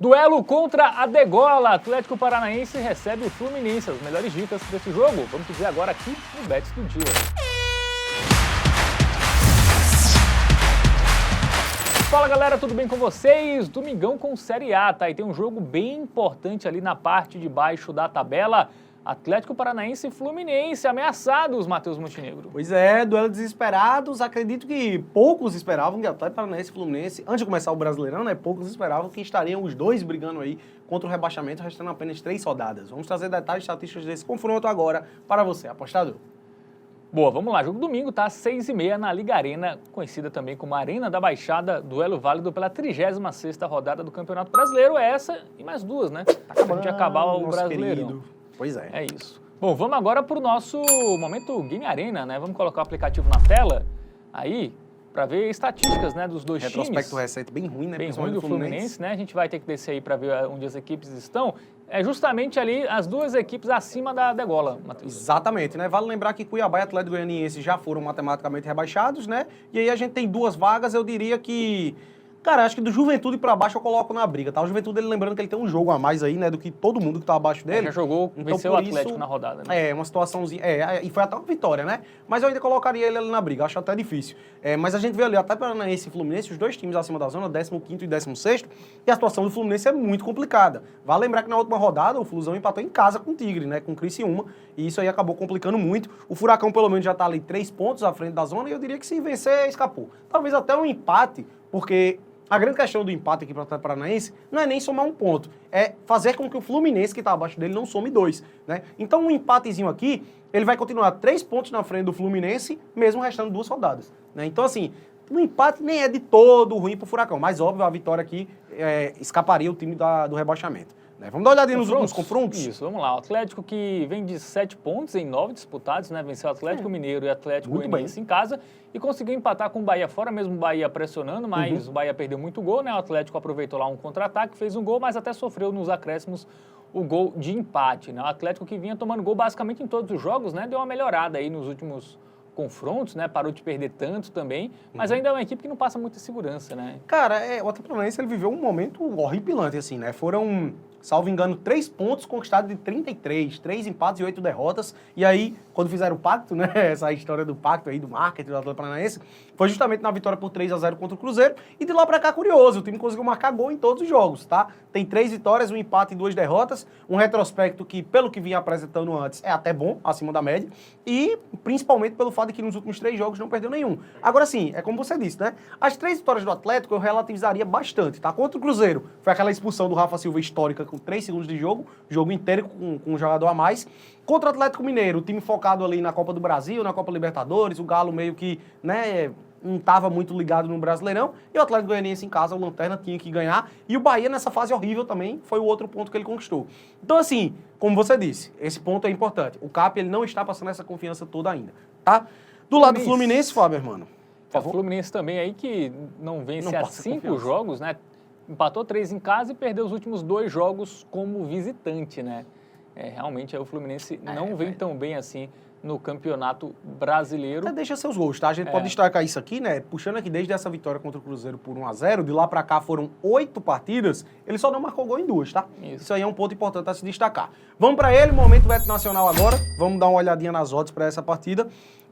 Duelo contra a Degola. Atlético Paranaense recebe o Fluminense. As melhores dicas desse jogo, vamos dizer agora aqui no Bets do Dia. Fala galera, tudo bem com vocês? Domingão com Série A, tá? E tem um jogo bem importante ali na parte de baixo da tabela. Atlético Paranaense e Fluminense ameaçados, Matheus Montenegro. Pois é, duelo desesperados. Acredito que poucos esperavam que Atlético Paranaense e Fluminense, antes de começar o Brasileirão, né? Poucos esperavam que estariam os dois brigando aí contra o rebaixamento, restando apenas 3 rodadas. Vamos trazer detalhes estatísticos desse confronto agora para você, apostador. Boa, vamos lá. Jogo domingo, tá? 6h30 na Liga Arena, conhecida também como Arena da Baixada, duelo válido pela 36ª rodada do Campeonato Brasileiro. Essa e mais duas, né? Tá acabando de acabar o Brasileirão. Querido. Pois é. É isso. Bom, vamos agora para o nosso momento Game Arena, né? Vamos colocar o aplicativo na tela aí para ver estatísticas, né, dos dois times. Retrospecto recente bem ruim, né? Bem ruim do Fluminense, né? A gente vai ter que descer aí para ver onde as equipes estão. É justamente ali as duas equipes acima da Degola, Matheus. Exatamente, né? Vale lembrar que Cuiabá e Atlético Goianiense já foram matematicamente rebaixados, né? E aí a gente tem 2 vagas, eu diria que... Cara, acho que do Juventude pra baixo eu coloco na briga, tá? O Juventude, ele lembrando que ele tem um jogo a mais aí, né, do que todo mundo que tá abaixo dele. Já jogou, então, venceu o Atlético na rodada, né? É, uma situaçãozinha, e foi até uma vitória, né? Mas eu ainda colocaria ele ali na briga, acho até difícil. Mas a gente vê ali, até Paranaense e Fluminense, os dois times acima da zona, 15º e 16º, e a situação do Fluminense é muito complicada. Vale lembrar que na última rodada o Flusão empatou em casa com o Tigre, né, com o Criciúma, e isso aí acabou complicando muito. O Furacão, pelo menos, já tá ali 3 pontos à frente da zona, e eu diria que se vencer, escapou. Talvez até um empate, porque... A grande questão do empate aqui para o Atlético Paranaense não é nem somar 1 ponto, é fazer com que o Fluminense, que está abaixo dele, não some 2, né? Então, um empatezinho aqui, ele vai continuar 3 pontos na frente do Fluminense, mesmo restando 2 rodadas, né? Então, assim, o empate nem é de todo ruim para o Furacão, mas, óbvio, a vitória aqui escaparia o time do rebaixamento. Vamos dar uma olhadinha nos últimos confrontos? Isso, vamos lá. O Atlético que vem de 7 pontos em 9 disputados, né? Venceu o Atlético Mineiro e Atlético Goianiense em casa e conseguiu empatar com o Bahia fora, mesmo o Bahia pressionando, mas o Bahia perdeu muito gol, né? O Atlético aproveitou lá um contra-ataque, fez um gol, mas até sofreu nos acréscimos o gol de empate, né? O Atlético que vinha tomando gol basicamente em todos os jogos, né? Deu uma melhorada aí nos últimos confrontos, né? Parou de perder tanto também, mas ainda é uma equipe que não passa muita segurança, né? Cara, o Atlético Paranaense, ele viveu um momento horripilante, assim, né? Foram, salvo engano, 3 pontos conquistados de 33, 3 empates e 8 derrotas. E aí, quando fizeram o pacto, né? Essa história do pacto aí, do marketing do Atlético Paranaense, foi justamente na vitória por 3-0 contra o Cruzeiro. E de lá pra cá, curioso, o time conseguiu marcar gol em todos os jogos, tá? Tem 3 vitórias, 1 empate e 2 derrotas. Um retrospecto que, pelo que vinha apresentando antes, é até bom, acima da média. E, principalmente, pelo fato de que nos últimos 3 jogos não perdeu nenhum. Agora sim, é como você disse, né? As 3 vitórias do Atlético eu relativizaria bastante, tá? Contra o Cruzeiro, foi aquela expulsão do Rafa Silva histórica com 3 segundos de jogo inteiro com um jogador a mais. Contra o Atlético Mineiro, o time focado ali na Copa do Brasil, na Copa Libertadores, o Galo meio que, né, não estava muito ligado no Brasileirão, e o Atlético Goianiense em casa, o Lanterna, tinha que ganhar, e o Bahia nessa fase horrível também, foi o outro ponto que ele conquistou. Então assim, como você disse, esse ponto é importante. O CAP, ele não está passando essa confiança toda ainda, tá? Do lado do Fluminense, Fábio, irmão. O Fluminense também aí que não vence há 5 jogos, né? Empatou 3 em casa e perdeu os últimos 2 jogos como visitante, né? Realmente aí o Fluminense não vem tão bem assim no Campeonato Brasileiro. Até deixa seus gols, tá? A gente pode destacar isso aqui, né? Puxando aqui desde essa vitória contra o Cruzeiro por 1-0, de lá pra cá foram 8 partidas, ele só não marcou gol em 2, tá? Isso aí é um ponto importante a se destacar. Vamos pra ele, momento Beto Nacional agora. Vamos dar uma olhadinha nas odds pra essa partida.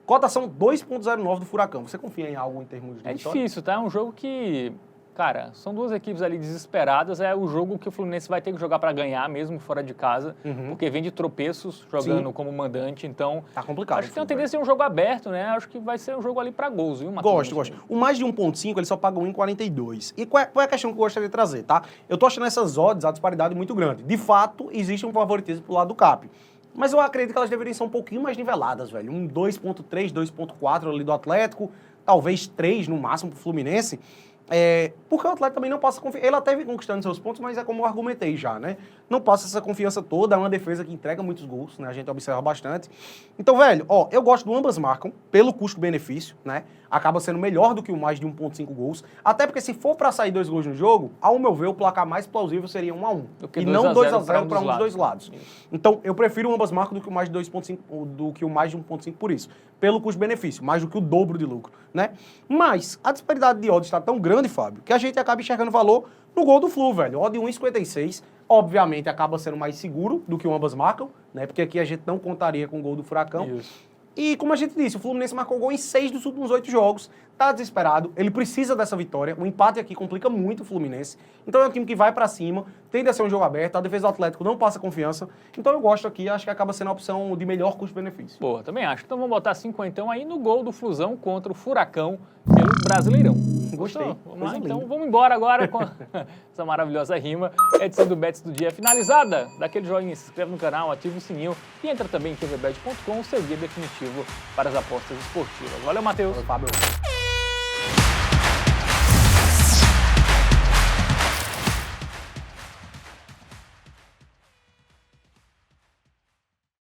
Cotação 2.09 do Furacão. Você confia em algo em termos de vitória? É difícil, tá? É um jogo que... Cara, são 2 equipes ali desesperadas, é o jogo que o Fluminense vai ter que jogar para ganhar, mesmo fora de casa, porque vem de tropeços jogando como mandante, então... Tá complicado. Acho que tem uma tendência de um jogo aberto, né? Acho que vai ser um jogo ali para gols, viu, Matheus? Gosto. O mais de 1.5, ele só paga 1,42. E qual é a questão que eu gostaria de trazer, tá? Eu tô achando essas odds, a disparidade muito grande. De fato, existe um favoritismo pro lado do CAP. Mas eu acredito que elas deveriam ser um pouquinho mais niveladas, velho. Um 2.3, 2.4 ali do Atlético, talvez 3 no máximo pro Fluminense. Porque o Atlético também não passa confiança. Ele até vem conquistando seus pontos, mas é como eu argumentei já, né? Não passa essa confiança toda, é uma defesa que entrega muitos gols, né? A gente observa bastante. Então, velho, eu gosto do ambas marcam, pelo custo-benefício, né? Acaba sendo melhor do que o mais de 1.5 gols. Até porque se for pra sair 2 gols no jogo, ao meu ver, o placar mais plausível seria 1-1. E não 2-0 para um dos dois lados. Então, eu prefiro o ambas marcam do que o mais de 2.5, do que o mais de 1.5 por isso. Pelo custo-benefício, mais do que o dobro de lucro, né? Mas a disparidade de odds está tão grande, Fábio, que a gente acaba enxergando valor no gol do Flu, velho. Odd 1,56. Obviamente, acaba sendo mais seguro do que o ambas marcam, né? Porque aqui a gente não contaria com o gol do Furacão. Isso. E, como a gente disse, o Fluminense marcou gol em 6 dos últimos 8 jogos. Tá desesperado, ele precisa dessa vitória. O empate aqui complica muito o Fluminense. Então é um time que vai pra cima, tende a ser um jogo aberto, a defesa do Atlético não passa confiança. Então eu gosto aqui, acho que acaba sendo a opção de melhor custo-benefício. Boa, também acho. Então vamos botar 50 aí no gol do Flusão contra o Furacão pelo Brasileirão. Gostei. Vamos lá, então vamos embora agora com essa maravilhosa rima. A edição do Bets do dia é finalizada. Dá aquele joinha, se inscreve no canal, ativa o sininho e entra também em tvbet.com, o seu guia definitivo para as apostas esportivas. Valeu, Matheus. Valeu, Fábio.